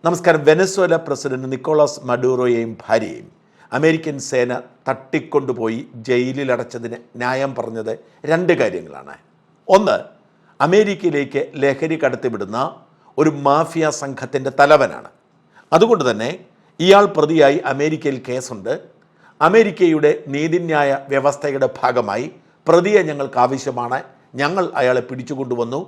നമസ്കാരം. Venezuela president Nicolas മഡൂറോയെയും ഭാര്യയെയും American സേന തട്ടിക്കൊണ്ടുപോയി ജയിലിൽ അടച്ചതിന് ന്യായം പറഞ്ഞത് രണ്ട് കാര്യങ്ങളാണ്. ഒന്ന്, അമേരിക്കയിലേക്ക് ലഹരി കടത്തിവിടുന്ന ഒരു മാഫിയ സംഘത്തിൻ്റെ തലവനാണ്. അതുകൊണ്ട് തന്നെ ഇയാൾ പ്രതിയായി അമേരിക്കയിൽ കേസുണ്ട്. അമേരിക്കയുടെ നീതിന്യായ വ്യവസ്ഥയുടെ ഭാഗമായി പ്രതിയെ ഞങ്ങൾക്ക് ആവശ്യമാണ്. ഞങ്ങൾ അയാളെ പിടിച്ചുകൊണ്ടുവന്നു,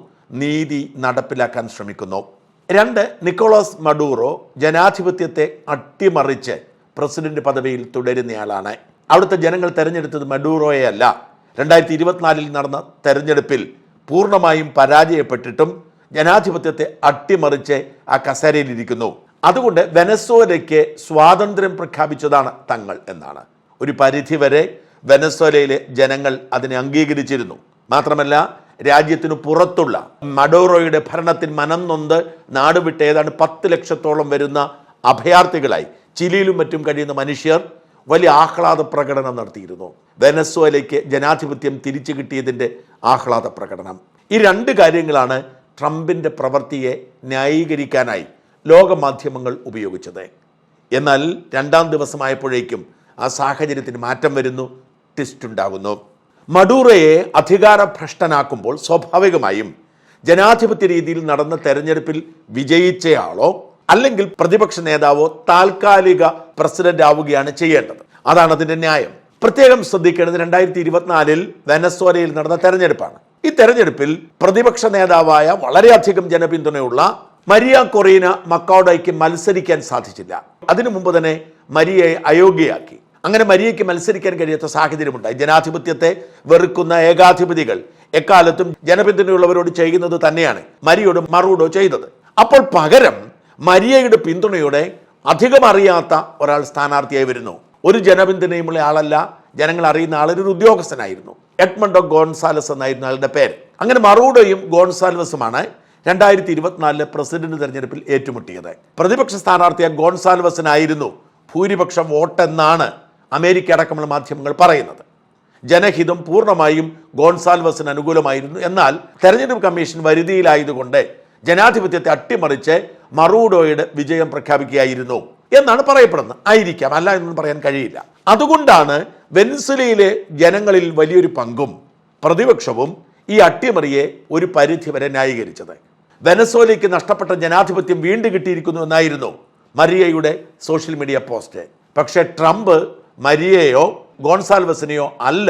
നീതി നടപ്പിലാക്കാൻ ശ്രമിക്കുന്നു. രണ്ട്, നിക്കോളാസ് മഡൂറോ ജനാധിപത്യത്തെ അട്ടിമറിച്ച് പ്രസിഡന്റ് പദവിയിൽ തുടരുന്നയാളാണ്. അവിടുത്തെ ജനങ്ങൾ തെരഞ്ഞെടുത്തത് മഡൂറോയെ അല്ല. 2024 നടന്ന തെരഞ്ഞെടുപ്പിൽ പൂർണ്ണമായും പരാജയപ്പെട്ടിട്ടും ജനാധിപത്യത്തെ അട്ടിമറിച്ച് ആ കസേരയിലിരിക്കുന്നു. അതുകൊണ്ട് വെനസ്വേലയ്ക്ക് സ്വാതന്ത്ര്യം പ്രഖ്യാപിച്ചതാണ് തങ്ങൾ എന്നാണ്. ഒരു പരിധിവരെ വെനസ്വേലയിലെ ജനങ്ങൾ അതിനെ അംഗീകരിച്ചിരുന്നു. മാത്രമല്ല, രാജ്യത്തിനു പുറത്തുള്ള മഡൂറോയുടെ ഭരണത്തിൽ മനം നൊന്ത് നാടുവിട്ട് ഏതാണ്ട് 10 ലക്ഷത്തോളം വരുന്ന അഭയാർത്ഥികളായി ചിലിയിലും മറ്റും കഴിയുന്ന മനുഷ്യർ വലിയ ആഹ്ലാദ പ്രകടനം നടത്തിയിരുന്നു. വെനസ്വേലയ്ക്ക് ജനാധിപത്യം തിരിച്ചു കിട്ടിയതിൻ്റെ ആഹ്ലാദ പ്രകടനം. ഈ രണ്ട് കാര്യങ്ങളാണ് ട്രംപിൻ്റെ പ്രവൃത്തിയെ ന്യായീകരിക്കാനായി ലോകമാധ്യമങ്ങൾ ഉപയോഗിച്ചത്. എന്നാൽ രണ്ടാം ദിവസമായപ്പോഴേക്കും ആ സാഹചര്യത്തിന് മാറ്റം വരുന്നു, ട്വിസ്റ്റ് ഉണ്ടാകുന്നു. മഡൂറോയെ അധികാരഭ്രഷ്ടനാക്കുമ്പോൾ സ്വാഭാവികമായും ജനാധിപത്യ രീതിയിൽ നടന്ന തെരഞ്ഞെടുപ്പിൽ വിജയിച്ചയാളോ അല്ലെങ്കിൽ പ്രതിപക്ഷ നേതാവോ താൽക്കാലിക പ്രസിഡന്റ് ആവുകയാണ് ചെയ്യേണ്ടത്. അതാണ് അതിൻ്റെ ന്യായം. പ്രത്യേകം ശ്രദ്ധിക്കേണ്ടത് 2024 വെനസ്വേലയിൽ നടന്ന തെരഞ്ഞെടുപ്പാണ്. ഈ തെരഞ്ഞെടുപ്പിൽ പ്രതിപക്ഷ നേതാവായ വളരെയധികം ജനപിന്തുണയുള്ള മരിയ കൊറീന മക്കോഡോയ്ക്ക് മത്സരിക്കാൻ സാധിച്ചില്ല. അതിനു മുമ്പ് തന്നെ മരിയയെ അയോഗ്യയാക്കി. അങ്ങനെ മരിയയ്ക്ക് മത്സരിക്കാൻ കഴിയാത്ത സാഹചര്യമുണ്ടായി. ജനാധിപത്യത്തെ വെറുക്കുന്ന ഏകാധിപതികൾ എക്കാലത്തും ജനപിന്തുണയുള്ളവരോട് ചെയ്യുന്നത് തന്നെയാണ് മരിയോട് മറൂഡോ ചെയ്തത്. അപ്പോൾ പകരം മരിയയുടെ പിന്തുണയോടെ അധികം അറിയാത്ത ഒരാൾ സ്ഥാനാർത്ഥിയായി വരുന്നു. ഒരു ജനപിന്തുണയുമുള്ള ആളല്ല, ജനങ്ങൾ അറിയുന്ന ആളൊരു ഉദ്യോഗസ്ഥനായിരുന്നു. എഡ്മണ്ടോ ഗോൺസാലസ് എന്നായിരുന്നു ആളുടെ പേര്. അങ്ങനെ മറൂഡോയും ഗോൺസാൽവസുമാണ് 2024 പ്രസിഡന്റ് തെരഞ്ഞെടുപ്പിൽ ഏറ്റുമുട്ടിയത്. പ്രതിപക്ഷ സ്ഥാനാർത്ഥിയായ ഗോൺസാൽവസിനായിരുന്നു ഭൂരിപക്ഷം വോട്ടെന്നാണ് അമേരിക്ക അടക്കമുള്ള മാധ്യമങ്ങൾ പറയുന്നത്. ജനഹിതം പൂർണ്ണമായും ഗോൺസാൽവസിന് അനുകൂലമായിരുന്നു. എന്നാൽ തെരഞ്ഞെടുപ്പ് കമ്മീഷൻ വരുതിയിലായതുകൊണ്ട് ജനാധിപത്യത്തെ അട്ടിമറിച്ച് മറൂഡോയുടെ വിജയം പ്രഖ്യാപിക്കുകയായിരുന്നു എന്നാണ് പറയപ്പെടുന്നത്. ആയിരിക്കാം, അല്ല എന്നൊന്നും പറയാൻ കഴിയില്ല. അതുകൊണ്ടാണ് വെനസ്വേലയിലെ ജനങ്ങളിൽ വലിയൊരു പങ്കും പ്രതിപക്ഷവും ഈ അട്ടിമറിയെ ഒരു പരിധിവരെ ന്യായീകരിച്ചത്. വെനസ്വേലയ്ക്ക് നഷ്ടപ്പെട്ട ജനാധിപത്യം വീണ്ടും കിട്ടിയിരിക്കുന്നു എന്നായിരുന്നു മരിയയുടെ സോഷ്യൽ മീഡിയ പോസ്റ്റ്. പക്ഷേ ട്രംപ് മരിയയോ ഗോൺസാൽവസിനെയോ അല്ല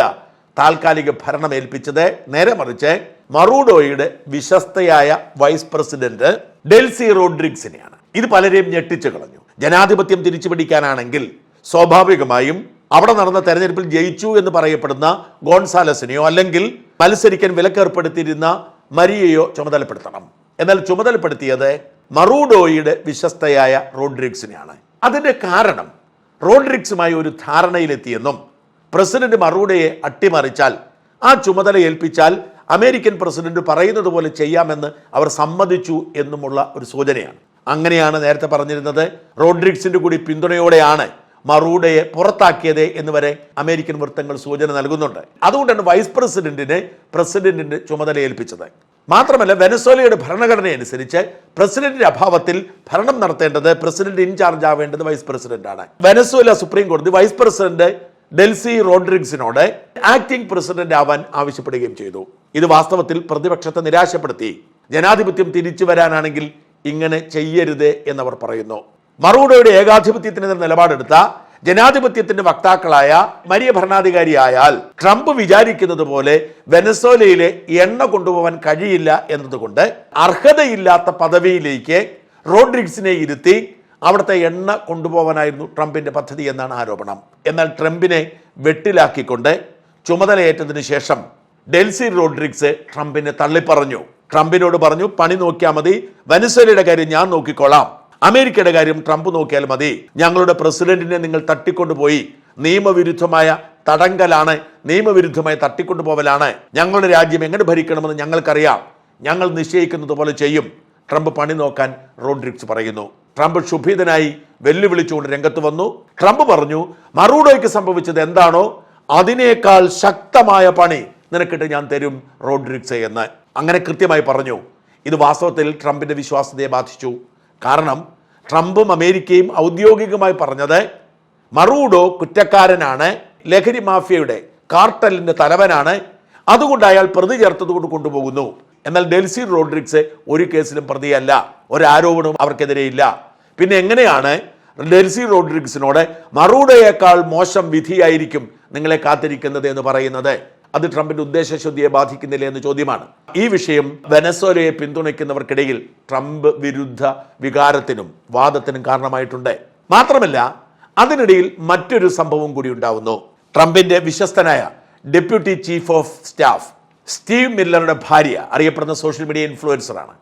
താൽക്കാലിക ഭരണം ഏൽപ്പിച്ചത്. നേരെ മറിച്ച് മറൂഡോയുടെ വിശ്വസ്തയായ വൈസ് പ്രസിഡന്റ് ഡെൽസി റോഡ്രിഗ്സിനെയാണ്. ഇത് പലരെയും ഞെട്ടിച്ചു കളഞ്ഞു. ജനാധിപത്യം തിരിച്ചു പിടിക്കാനാണെങ്കിൽ സ്വാഭാവികമായും അവിടെ നടന്ന തെരഞ്ഞെടുപ്പിൽ ജയിച്ചു എന്ന് പറയപ്പെടുന്ന ഗോൺസാലസിനെയോ അല്ലെങ്കിൽ മത്സരിക്കാൻ വിലക്കേർപ്പെടുത്തിയിരുന്ന മരിയയോ ചുമതലപ്പെടുത്തണം. എന്നാൽ ചുമതലപ്പെടുത്തിയത് മറൂഡോയുടെ വിശ്വസ്തയായ റോഡ്രിഗ്സിനെയാണ്. അതിൻ്റെ കാരണം റോഡ്രിഗ്സുമായി ഒരു ധാരണയിലെത്തിയെന്നും പ്രസിഡന്റ് മറൂഡോയെ അട്ടിമറിച്ചാൽ ആ ചുമതല ഏൽപ്പിച്ചാൽ അമേരിക്കൻ പ്രസിഡന്റ് പറയുന്നത് പോലെ ചെയ്യാമെന്ന് അവർ സമ്മതിച്ചു എന്നുമുള്ള ഒരു സൂചനയാണ്. അങ്ങനെയാണ് നേരത്തെ പറഞ്ഞിരുന്നത്. റോഡ്രിഗ്സിന്റെ കൂടി പിന്തുണയോടെയാണ് മറൂഡോയെ പുറത്താക്കിയത് എന്ന് വരെ അമേരിക്കൻ വൃത്തങ്ങൾ സൂചന നൽകുന്നുണ്ട്. അതുകൊണ്ടാണ് വൈസ് പ്രസിഡന്റിന്റെ ചുമതല ഏൽപ്പിച്ചത്. മാത്രമല്ല, വെനസ്വേലയുടെ ഭരണഘടന അനുസരിച്ച് പ്രസിഡന്റിന്റെ അഭാവത്തിൽ ഭരണം നടത്തേണ്ടത് പ്രസിഡന്റ് ഇൻചാർജ് ആവേണ്ടത് വൈസ് പ്രസിഡന്റാണ്. വെനസ്വേല സുപ്രീം കോടതി വൈസ് പ്രസിഡന്റ് ഡെൽസി റോഡ്രിഗ്സിനോട് ആക്ടിംഗ് പ്രസിഡന്റ് ആവാൻ ആവശ്യപ്പെടുകയും ചെയ്തു. ഇത് വാസ്തവത്തിൽ പ്രതിപക്ഷത്തെ നിരാശപ്പെടുത്തി. ജനാധിപത്യം തിരിച്ചു വരാനാണെങ്കിൽ ഇങ്ങനെ ചെയ്യരുത് എന്നവർ പറയുന്നു. മറൂഡോയുടെ ഏകാധിപത്യത്തിനെതിരെ നിലപാടെടുത്ത ജനാധിപത്യത്തിന്റെ വക്താക്കളായ മരിയ ഭരണാധികാരിയായാൽ ട്രംപ് വിചാരിക്കുന്നത് പോലെ വെനസ്വേലയിലെ എണ്ണ കൊണ്ടുപോകാൻ കഴിയില്ല എന്നതുകൊണ്ട് അർഹതയില്ലാത്ത പദവിയിലേക്ക് റോഡ്രിഗ്സിനെ ഇരുത്തി അവിടുത്തെ എണ്ണ കൊണ്ടുപോകാനായിരുന്നു ട്രംപിന്റെ പദ്ധതി എന്നാണ് ആരോപണം. എന്നാൽ ട്രംപിനെ വെട്ടിലാക്കിക്കൊണ്ട് ചുമതലയേറ്റതിനു ശേഷം ഡെൽസി റോഡ്രിഗ്സ് ട്രംപിനെ തള്ളിപ്പറഞ്ഞു. ട്രംപിനോട് പറഞ്ഞു, പണി നോക്കിയാൽ മതി, വെനസ്വേലയുടെ കാര്യം ഞാൻ നോക്കിക്കോളാം, അമേരിക്കയുടെ കാര്യം ട്രംപ് നോക്കിയാൽ മതി. ഞങ്ങളുടെ പ്രസിഡന്റിനെ നിങ്ങൾ തട്ടിക്കൊണ്ടുപോയി, നിയമവിരുദ്ധമായ തടങ്കലാണ്, നിയമവിരുദ്ധമായ തട്ടിക്കൊണ്ടുപോകലാണ്. ഞങ്ങളുടെ രാജ്യം എങ്ങനെ ഭരിക്കണമെന്ന് ഞങ്ങൾക്കറിയാം, ഞങ്ങൾ നിശ്ചയിക്കുന്നത് പോലെ ചെയ്യും. ട്രംപ് പണി നോക്കാൻ റോഡ്രിഗ്സ് പറയുന്നു. ട്രംപ് ക്ഷുഭിതനായി വെല്ലുവിളിച്ചുകൊണ്ട് രംഗത്ത് വന്നു. ട്രംപ് പറഞ്ഞു, മറൂഡോയ്ക്ക് സംഭവിച്ചത് എന്താണോ അതിനേക്കാൾ ശക്തമായ പണി നിനക്കിട്ട് ഞാൻ തരും റോഡ്രിഗ്സ് എന്ന് അങ്ങനെ കൃത്യമായി പറഞ്ഞു. ഇത് വാസ്തവത്തിൽ ട്രംപിന്റെ വിശ്വാസ്യതയെ ബാധിച്ചു. കാരണം ട്രംപും അമേരിക്കയും ഔദ്യോഗികമായി പറഞ്ഞത് മറൂഡോ കുറ്റക്കാരനാണ്, ലഹരി മാഫിയയുടെ കാർട്ടലിന്റെ തലവനാണ്, അതുകൊണ്ട് അയാൾ പ്രതി ചേർത്തതുകൊണ്ട് കൊണ്ടുപോകുന്നു. എന്നാൽ ഡെൽസി റോഡ്രിഗ്സ് ഒരു കേസിലും പ്രതിയല്ല, ഒരാരോപണവും അവർക്കെതിരെയില്ല. പിന്നെ എങ്ങനെയാണ് ഡെൽസി റോഡ്രിഗ്സിനോട് മറൂഡോയേക്കാൾ മോശം വിധിയായിരിക്കും നിങ്ങളെ കാത്തിരിക്കുന്നത് എന്ന് പറയുന്നത്? അത് ട്രംപിന്റെ ഉദ്ദേശശുദ്ധിയെ ബാധിക്കുന്നില്ല എന്ന ചോദ്യമാണ്. ഈ വിഷയം വെനസ്വേലയെ പിന്തുണയ്ക്കുന്നവർക്കിടയിൽ ട്രംപ് വിരുദ്ധ വികാരത്തിനും വാദത്തിനും കാരണമായിട്ടുണ്ട്. മാത്രമല്ല, അതിനിടയിൽ മറ്റൊരു സംഭവം കൂടി ഉണ്ടാവുന്നു. ട്രംപിന്റെ വിശ്വസ്തനായ deputy chief of staff Steve മില്ലറുടെ ഭാര്യ അറിയപ്പെടുന്ന സോഷ്യൽ മീഡിയ ഇൻഫ്ലുവൻസറാണ്.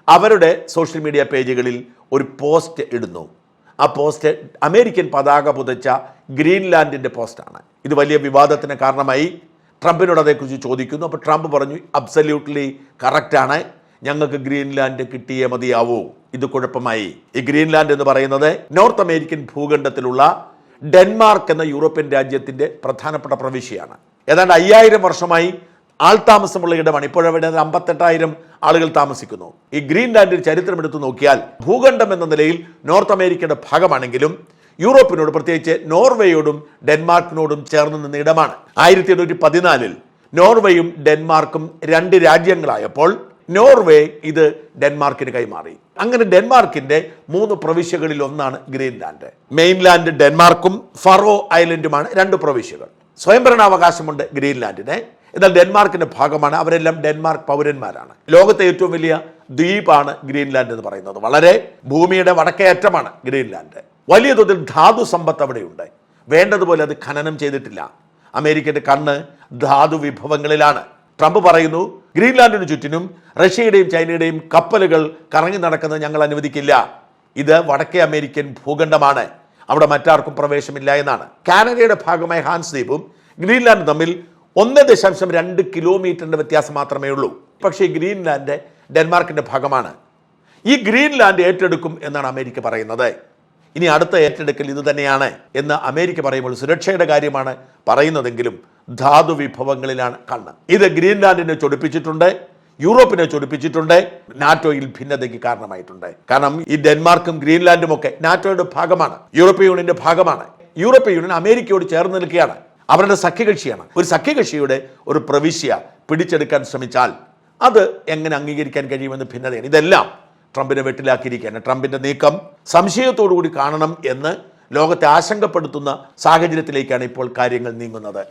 അവരുടെ സോഷ്യൽ മീഡിയ പേജുകളിൽ ഒരു പോസ്റ്റ് ഇടുന്നു. ആ പോസ്റ്റ് അമേരിക്കൻ പതാക പുതച്ച ഗ്രീൻലാൻഡിന്റെ പോസ്റ്റാണ്. ഇത് വലിയ വിവാദത്തിന് കാരണമായി. ട്രംപിനോട് അതേക്കുറിച്ച് ചോദിക്കുന്നു. അപ്പോൾ ട്രംപ് പറഞ്ഞു, അബ്സല്യൂട്ട്ലി കറക്റ്റാണ്, ഞങ്ങൾക്ക് ഗ്രീൻലാൻഡ് കിട്ടിയേ മതിയാവൂ. ഇത് കുഴപ്പമായി. ഈ ഗ്രീൻലാൻഡ് എന്ന് പറയുന്നത് നോർത്ത് അമേരിക്കൻ ഭൂഖണ്ഡത്തിലുള്ള ഡെൻമാർക്ക് എന്ന യൂറോപ്യൻ രാജ്യത്തിന്റെ പ്രധാനപ്പെട്ട പ്രവിശ്യയാണ്. ഏതാണ്ട് 5000 വർഷമായി ആൾതാമസമുള്ള ഇടമാണ്. ഇപ്പോഴവിടെ 58,000 ആളുകൾ താമസിക്കുന്നു. ഈ ഗ്രീൻലാൻഡിന്റെ ചരിത്രം എടുത്തു നോക്കിയാൽ ഭൂഖണ്ഡം എന്ന നിലയിൽ നോർത്ത് അമേരിക്കയുടെ ഭാഗമാണെങ്കിലും യൂറോപ്പിനോട്, പ്രത്യേകിച്ച് നോർവേയോടും ഡെൻമാർക്കിനോടും ചേർന്ന് നിന്ന ഇടമാണ്. 1814 നോർവേയും ഡെൻമാർക്കും 2 രാജ്യങ്ങളായപ്പോൾ നോർവേ ഇത് ഡെൻമാർക്കിന് കൈമാറി. അങ്ങനെ ഡെൻമാർക്കിന്റെ 3 പ്രവിശ്യകളിൽ ഒന്നാണ് ഗ്രീൻലാൻഡ്. മെയിൻലാൻഡ് ഡെൻമാർക്കും ഫറോ ഐലൻഡുമാണ് 2 പ്രവിശ്യകൾ. സ്വയംഭരണാവകാശമുണ്ട് ഗ്രീൻലാൻഡിന്. എന്നാൽ ഡെൻമാർക്കിന്റെ ഭാഗമാണ്. അവരെല്ലാം ഡെൻമാർക്ക് പൗരന്മാരാണ്. ലോകത്തെ ഏറ്റവും വലിയ ദ്വീപാണ് ഗ്രീൻലാൻഡ് എന്ന് പറയുന്നത്. വളരെ ഭൂമിയുടെ വടക്കേ അറ്റമാണ് ഗ്രീൻലാൻഡ്. വലിയ തോതിൽ ധാതു സമ്പത്ത് അവിടെയുണ്ട്. വേണ്ടതുപോലെ അത് ഖനനം ചെയ്തിട്ടില്ല. അമേരിക്കയുടെ കണ്ണ് ധാതു വിഭവങ്ങളിലാണ്. ട്രംപ് പറയുന്നു, ഗ്രീൻലാൻഡിന് ചുറ്റിനും റഷ്യയുടെയും ചൈനയുടെയും കപ്പലുകൾ കറങ്ങി നടക്കുന്നത് ഞങ്ങൾ അനുവദിക്കില്ല. ഇത് വടക്കേ അമേരിക്കൻ ഭൂഖണ്ഡമാണ്, അവിടെ മറ്റാർക്കും പ്രവേശമില്ല എന്നാണ്. കാനഡയുടെ ഭാഗമായ ഹാൻസ് ദ്വീപും ഗ്രീൻലാൻഡും തമ്മിൽ 1.2 കിലോമീറ്ററിന്റെ വ്യത്യാസം മാത്രമേ ഉള്ളൂ. പക്ഷേ ഗ്രീൻലാൻഡ് ഡെൻമാർക്കിന്റെ ഭാഗമാണ്. ഈ ഗ്രീൻലാൻഡ് ഏറ്റെടുക്കും എന്നാണ് അമേരിക്ക പറയുന്നത്. ഇനി അടുത്ത ഏറ്റെടുക്കൽ ഇത് തന്നെയാണ് എന്ന് അമേരിക്ക പറയുമ്പോൾ സുരക്ഷയുടെ കാര്യമാണ് പറയുന്നതെങ്കിലും ധാതു വിഭവങ്ങളിലാണ് കണ്ണ്. ഇത് ഗ്രീൻലാൻഡിനെ ചൊടിപ്പിച്ചിട്ടുണ്ട്, യൂറോപ്പിനെ ചൊടിപ്പിച്ചിട്ടുണ്ട്, നാറ്റോയിൽ ഭിന്നതയ്ക്ക് കാരണമായിട്ടുണ്ട്. കാരണം ഈ ഡെൻമാർക്കും ഗ്രീൻലാൻഡും ഒക്കെ നാറ്റോയുടെ ഭാഗമാണ്, യൂറോപ്യൻ യൂണിയന്റെ ഭാഗമാണ്. യൂറോപ്യൻ യൂണിയൻ അമേരിക്കയോട് ചേർന്ന് നിൽക്കുകയാണ്, അവരുടെ സഖ്യകക്ഷിയാണ്. ഒരു സഖ്യകക്ഷിയുടെ ഒരു പ്രവിശ്യ പിടിച്ചെടുക്കാൻ ശ്രമിച്ചാൽ അത് എങ്ങനെ അംഗീകരിക്കാൻ കഴിയുമെന്ന് ഭിന്നതയാണ്. ഇതെല്ലാം ട്രംപിനെ വെട്ടിലാക്കിയിരിക്കുകയാണ്. ട്രംപിന്റെ നീക്കം സംശയത്തോടു കൂടി കാണണം എന്ന് ലോകത്തെ ആശങ്കപ്പെടുത്തുന്ന സാഹചര്യത്തിലേക്കാണ് ഇപ്പോൾ കാര്യങ്ങൾ നീങ്ങുന്നത്.